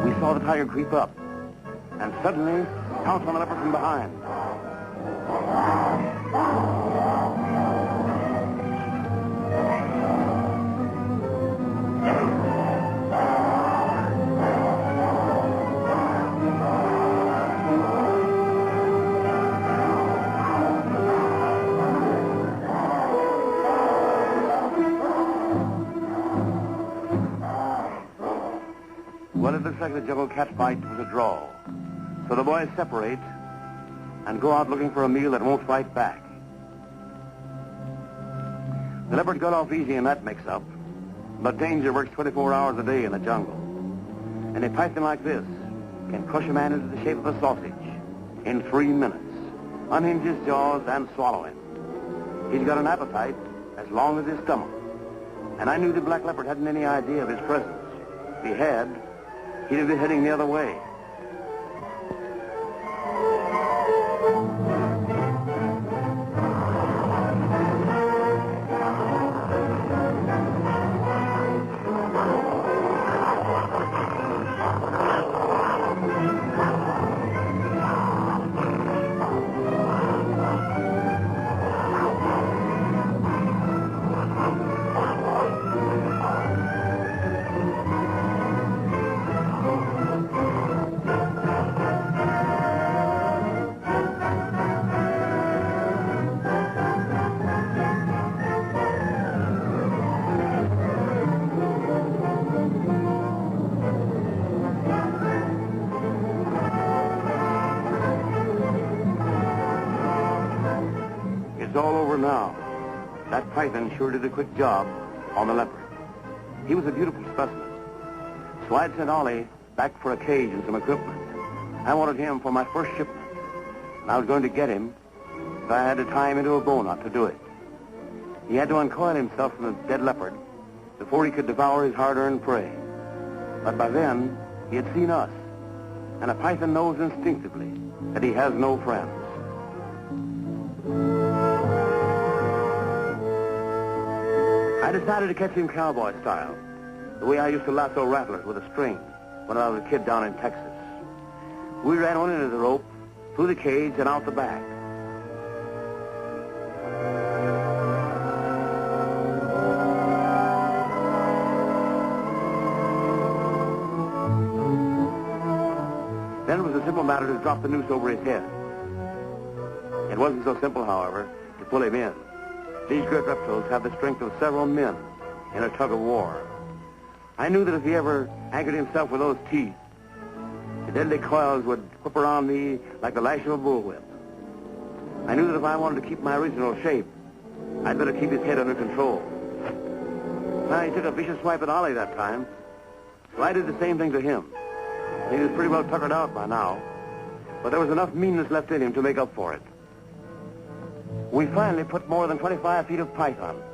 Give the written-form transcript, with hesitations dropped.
We saw the tiger creep up and suddenly pounce on the leopard from behind. Well, it looks like the jungle cat fight was a draw. So the boys separate and go out looking for a meal that won't fight back. The leopard got off easy in that mix-up, but danger works 24 hours a day in the jungle. And a python like this can crush a man into the shape of a sausage in 3 minutes, unhinge his jaws and swallow him. He's got an appetite as long as his stomach. And I knew the black leopard hadn't any idea of his presence. If he had, he'd have been heading the other way. It's all over now. That python sure did a quick job on the leopard. He was a beautiful specimen. So I'd sent Ollie back for a cage and some equipment. I wanted him for my first shipment. And I was going to get him if I had to tie him into a bowknot to do it. He had to uncoil himself from the dead leopard before he could devour his hard-earned prey. But by then, he had seen us. And a python knows instinctively that he has no friends. I decided to catch him cowboy style, the way I used to lasso rattlers with a string when I was a kid down in Texas. We ran one into the rope, through the cage, and out the back. Then it was a simple matter to drop the noose over his head. It wasn't so simple, however, to pull him in. These great reptiles have the strength of several men in a tug of war. I knew that if he ever anchored himself with those teeth, the deadly coils would whip around me like the lash of a bullwhip. I knew that if I wanted to keep my original shape, I'd better keep his head under control. Now, he took a vicious swipe at Ollie that time, so I did the same thing to him. He was pretty well tuckered out by now, but there was enough meanness left in him to make up for it. We finally put more than 25 feet of python